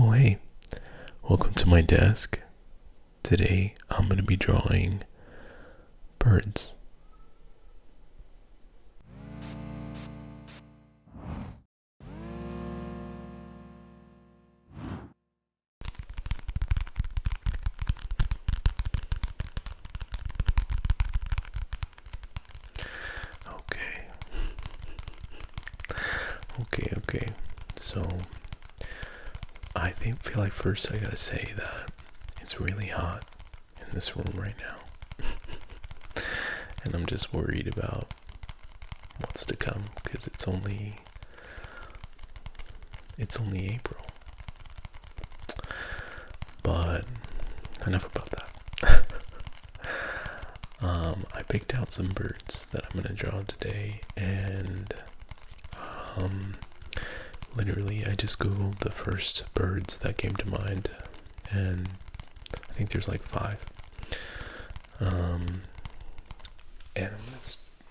Oh hey, welcome to my desk. Today I'm going to be drawing birds. Okay. So feel like first I gotta say that it's really hot in this room right now. And I'm just worried about what's to come because it's only April. But enough about that. I picked out some birds that I'm gonna draw today, and literally I just googled the first birds that came to mind, and I think there's like 5. And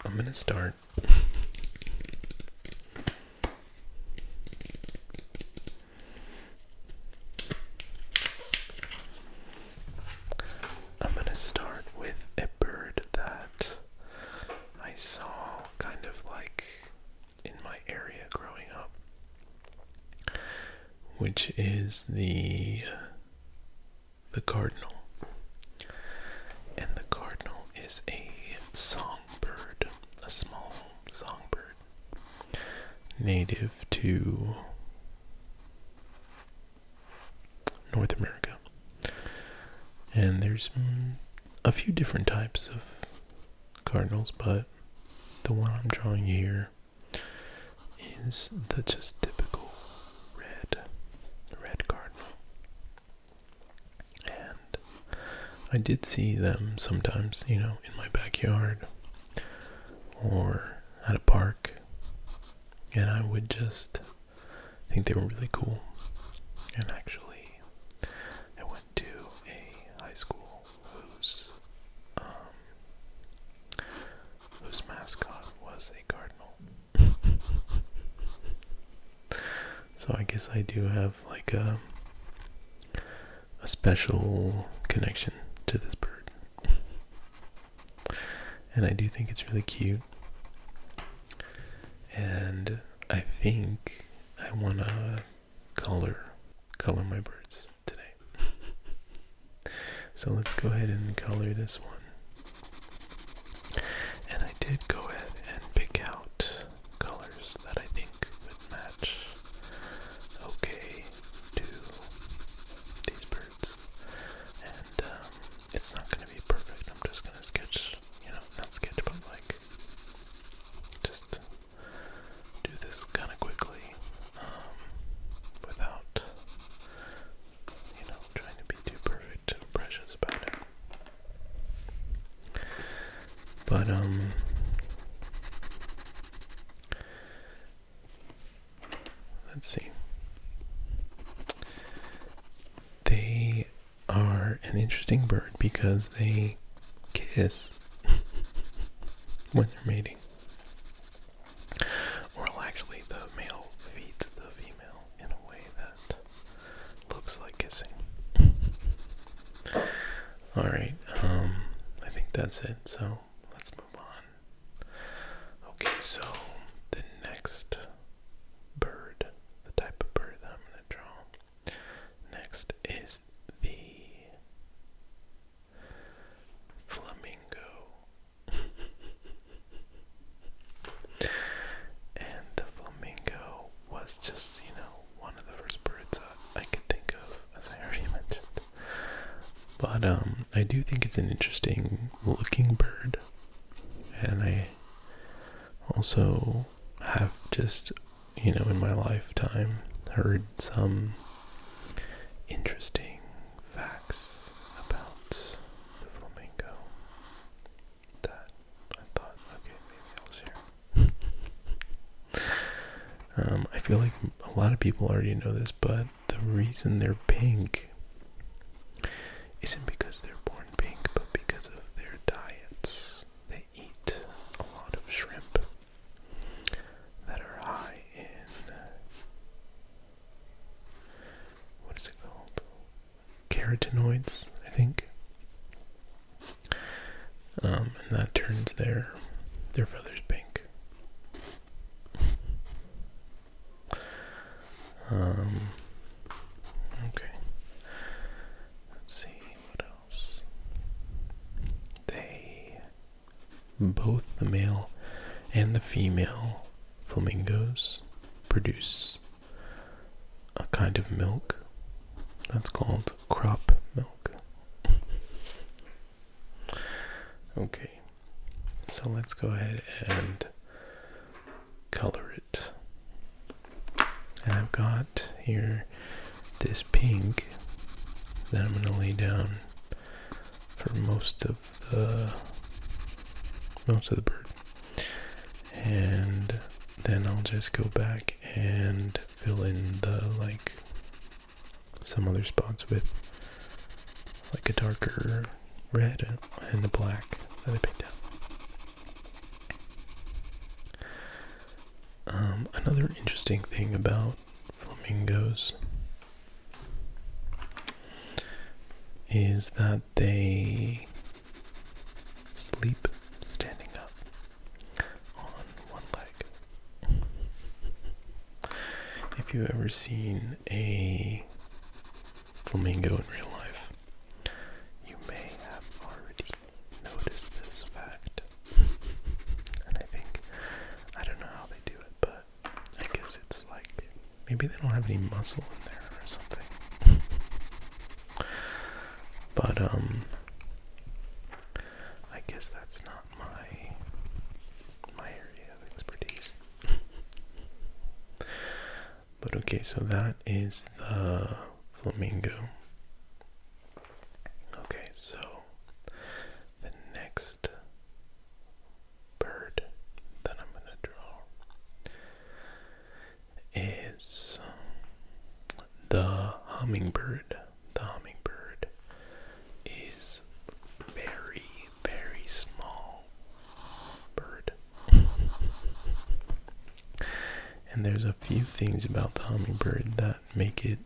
I'm gonna start. I'm gonna start with a bird that I saw kind of like in my area growing up, which is the cardinal. And the cardinal is a songbird, a small songbird, native to North America. And there's a few different types of cardinals, but the one I'm drawing here is the just typical red cardinal. And I did see them sometimes, in my backyard or at a park, and I would just think they were really cool. And actually, I went to a high school whose mascot was a cardinal. So I guess I do have like a special connection to this bird. And I do think it's really cute. And I think I want to color my birds today. So let's go ahead and color this one. And I did go ahead and pick out colors that I think would match okay to these birds. And it's not going to be perfect. I'm just going to sketch, not sketch, but like just do this kind of quickly without, trying to be too perfect or precious about it. But let's see. They are an interesting bird because they kiss when they're mating. Or actually, the male feeds the female in a way that looks like kissing. Alright, I think that's it, so let's move on. Okay, so the next bird, the type of bird that I'm going to draw next is the flamingo. And the flamingo was just, one of the first birds I could think of, as I already mentioned. But I do think it's an interesting looking bird. And I also have just, in my lifetime, heard some interesting facts about the flamingo that I thought, okay, maybe I'll share. I feel like a lot of people already know this, but the reason they're pink isn't because they're born pink, but because of their diets. They eat a lot of shrimp that are high in, what is carotenoids, I think. And that turns their feathers pink. Okay. Let's see what else. Both the male and the female flamingos produce a kind of milk that's called crop milk. Okay, so let's go ahead and color it. And I've got here this pink that I'm going to lay down for most of the bird. And then I'll just go back and fill in the, like, some other spots with like a darker red and a black that I picked out. Another interesting thing about flamingos is that they sleep standing up on one leg. If you've ever seen a flamingo in real life, you may have already noticed this fact. And I don't know how they do it, but I guess it's like, maybe they don't have any muscle in there or something. But, I guess that's not my area of expertise. But okay, so that is the flamingo. Okay, so the next bird that I'm going to draw is the hummingbird. The hummingbird is very, very small bird. And there's a few things about the hummingbird that make it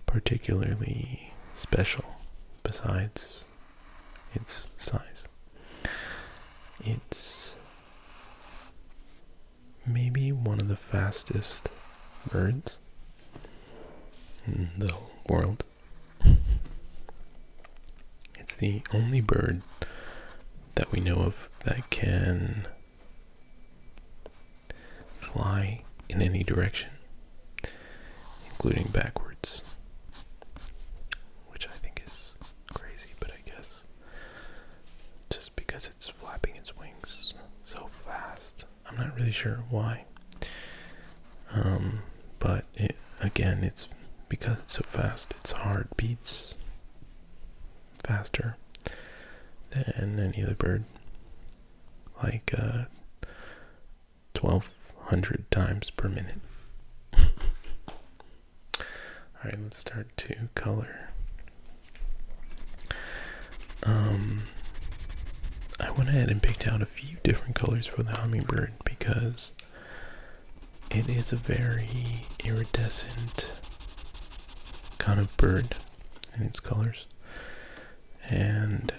particularly special besides its size. It's maybe one of the fastest birds in the world. It's the only bird that we know of that can fly in any direction, including backwards, which I think is crazy, but I guess just because it's flapping its wings so fast. I'm not really sure why. But it's because it's so fast, its heart beats faster than any other bird, like 1,200 times per minute. Alright, let's start to color. I went ahead and picked out a few different colors for the hummingbird because it is a very iridescent kind of bird in its colors. And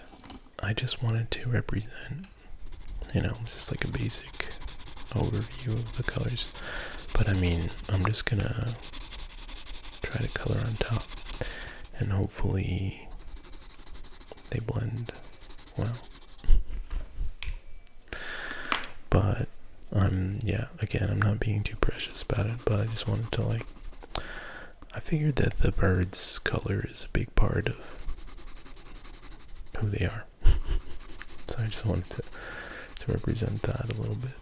I just wanted to represent, just like a basic overview of the colors. But I mean, I'm just gonna try to color on top, and hopefully they blend well. But I'm not being too precious about it, but I just wanted to I figured that the bird's color is a big part of who they are. So I just wanted to represent that a little bit.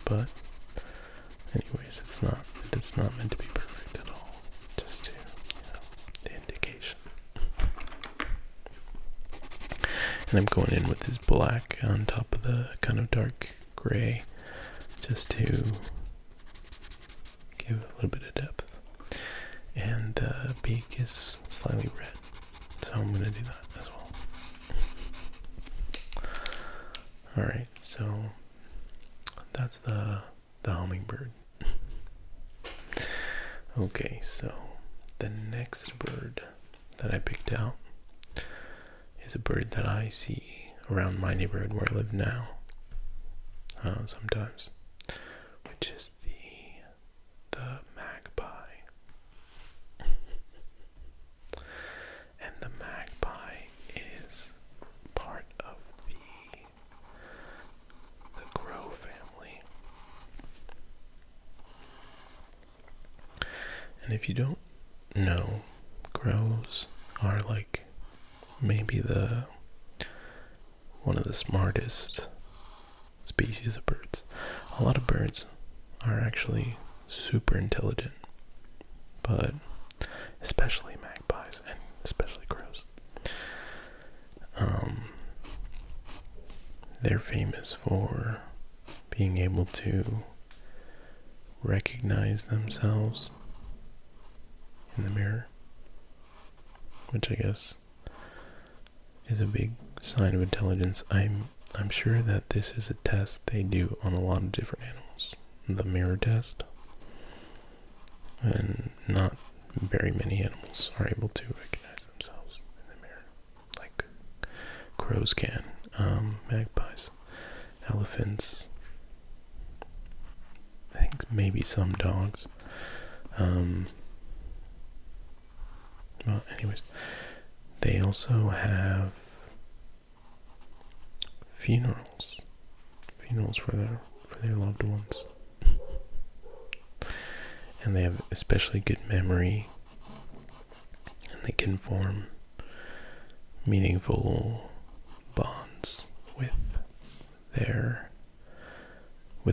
But anyways, it's not meant to be perfect at all. Just to, the indication. And I'm going in with this black on top of the kind of dark gray, just to give a little bit of depth. And the beak is slightly red, so I'm going to do that as well. Alright, so that's the hummingbird. Okay, so the next bird that I picked out is a bird that I see around my neighborhood where I live now, sometimes, which is the magpie. And the magpie is part of the crow family. And if you don't know, crows are like maybe one of the smartest species of birds. A lot of birds are actually super intelligent, but especially magpies and especially crows. They're famous for being able to recognize themselves in the mirror, which I guess is a big sign of intelligence. I'm sure that this is a test they do on a lot of different animals, the mirror test, and not very many animals are able to recognize themselves in the mirror, like crows can, magpies, elephants, I think maybe some dogs. Well, anyways, they also have funerals for their loved ones, and they have especially good memory, and they can form meaningful bonds with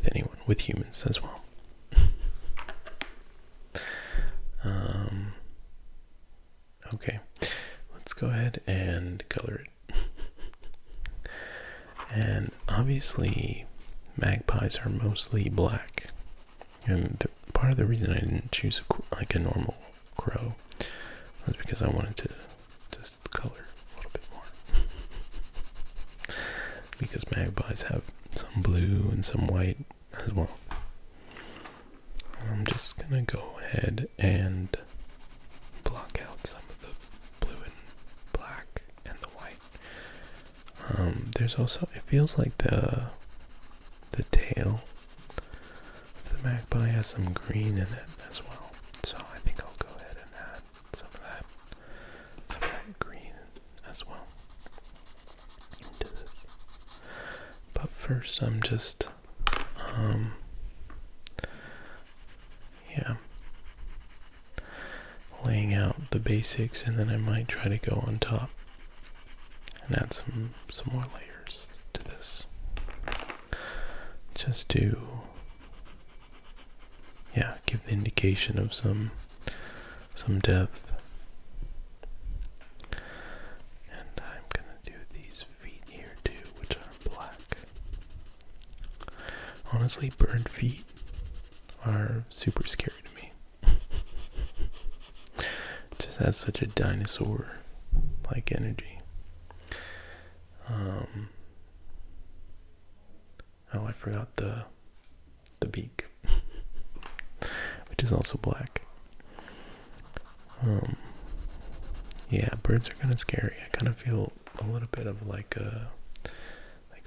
anyone, with humans as well. Okay, let's go ahead and color it. And obviously magpies are mostly black, and part of the reason I didn't choose a normal crow was because I wanted to just color a little bit more, because magpies have some blue and some white as well. I'm just gonna go ahead and block out some of the blue and black and the white. There's also, it feels like the tail of the magpie has some green in it as well. So I think I'll go ahead and add some of that green as well into this. But first I'm just, laying out the basics, and then I might try to go on top and add some more layers to this, just to give the indication of some depth. And I'm gonna do these feet here too, which are black. Honestly, bird feet are super scary to me. Just has such a dinosaur-like energy. Oh, I forgot the beak, which is also black. Yeah, birds are kind of scary. I kind of feel a little bit of like a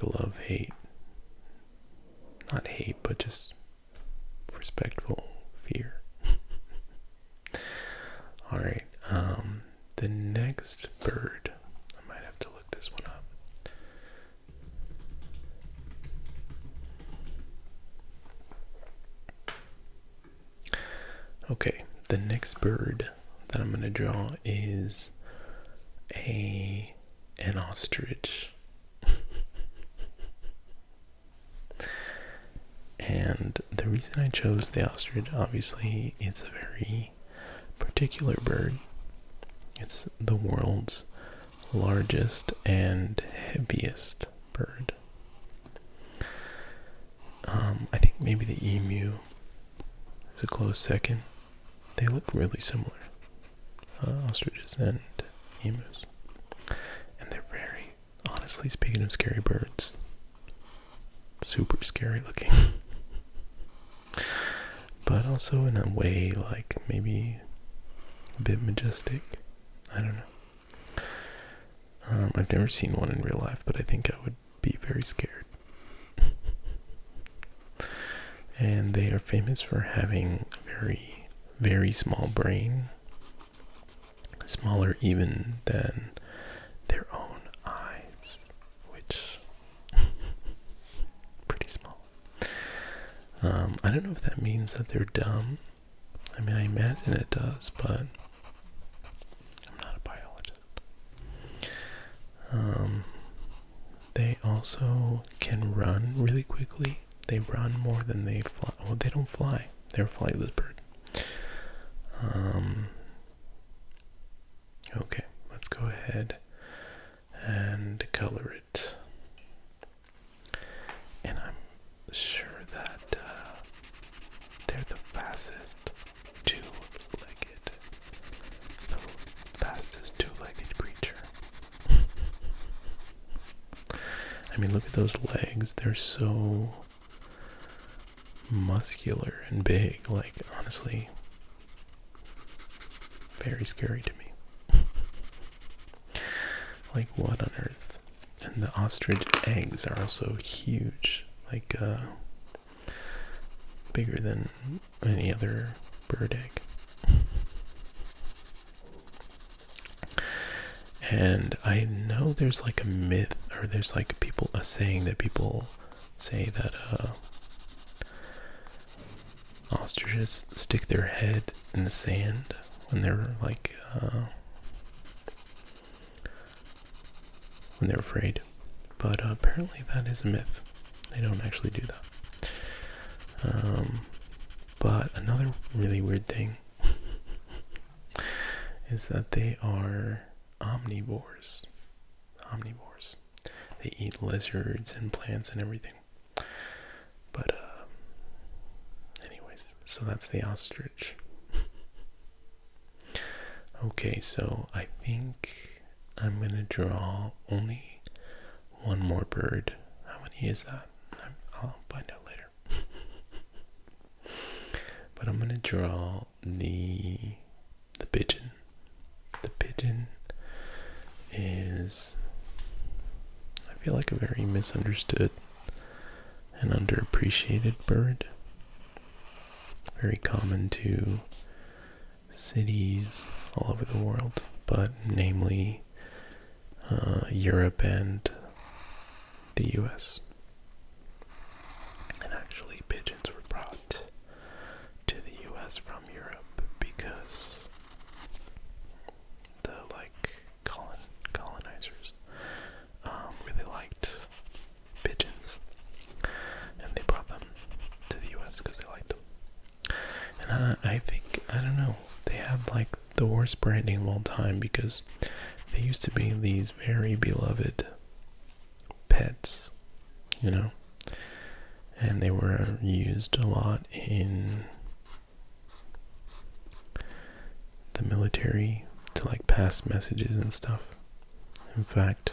love-hate, not hate, but just respectful fear. Alright, the next bird, I might have to look this one up. Okay, the next bird that I'm going to draw is an ostrich. And the reason I chose the ostrich, obviously, it's a very particular bird. It's the world's largest and heaviest bird. I think maybe the emu is a close second. They look really similar, ostriches and emus. And they're very, honestly, speaking of scary birds, super scary looking. But also in a way like maybe a bit majestic. I don't know. I've never seen one in real life, but I think I would be very scared. And they are famous for having a very, very small brain, smaller even than their own eyes, which pretty small. I don't know if that means that they're dumb. I mean, I imagine it does, but I'm not a biologist. They also can run really quickly. They run more than they fly. Well, they don't fly. They're a flightless bird. Okay, let's go ahead and color it. And I'm sure that they're the fastest two-legged creature. I mean, look at those legs. They're so muscular and big. Like, honestly, very scary to me. Like, what on earth? And the ostrich eggs are also huge. Like, bigger than any other bird egg. And I know there's like a myth, or there's like a saying that people say that ostriches stick their head in the sand when they're like when they're afraid. But apparently that is a myth. They don't actually do that. But another really weird thing is that they are omnivores. They eat lizards and plants and everything. But anyways, so that's the ostrich. Okay, so I think I'm gonna draw only one more bird. How many is that? I'll find out later. But I'm gonna draw the pigeon. The pigeon is, I feel like, a very misunderstood and underappreciated bird. Very common to cities all over the world, but namely Europe and the US. And actually, pigeons were brought to the US from Europe because the colonizers really liked pigeons, and they brought them to the US because they liked them. And I think, I don't know, they have like the worst branding of all time because they used to be these very beloved pets, you know, and they were used a lot in the military to like pass messages and stuff. In fact,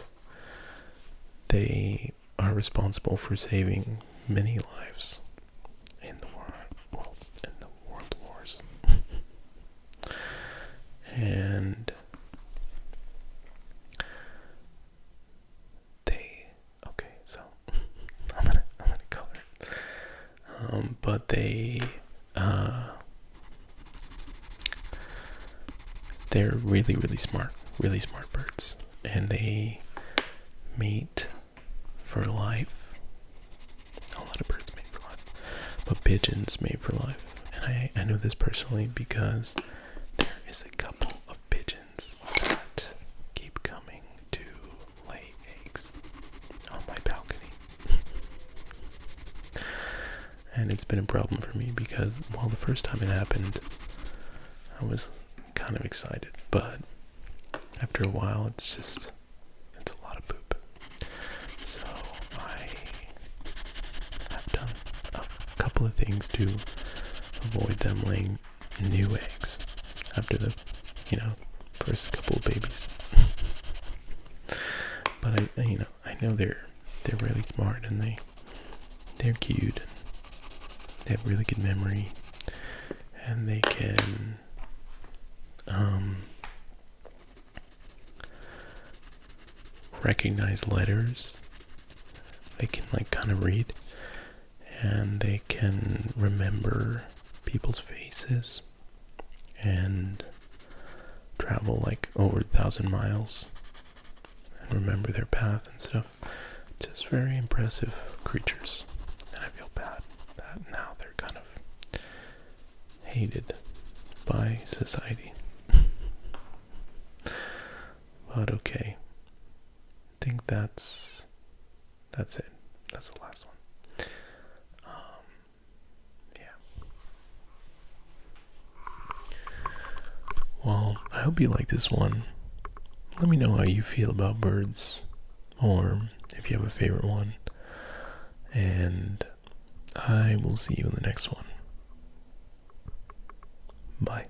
they are responsible for saving many lives in the world wars. And so I'm gonna color it. But they're really, really smart birds, and they mate for life. A lot of birds mate for life, but pigeons mate for life. And I know this personally because there is a couple of pigeons that keep coming to lay eggs on my balcony. And it's been a problem for me because, well, the first time it happened, I was kind of excited, but after a while, it's a lot of poop. So I have done a couple of things to avoid them laying new eggs after the, first couple of babies. But I know they're really smart, and they're cute. They have really good memory, and they can recognize letters. They can like kind of read, and they can remember people's faces and travel like over 1,000 miles and remember their path and stuff. Just very impressive creatures. And I feel bad that now they're kind of hated by society. But okay. I think that's it. That's the last one. Yeah. Well, I hope you like this one. Let me know how you feel about birds, or if you have a favorite one. And I will see you in the next one. Bye.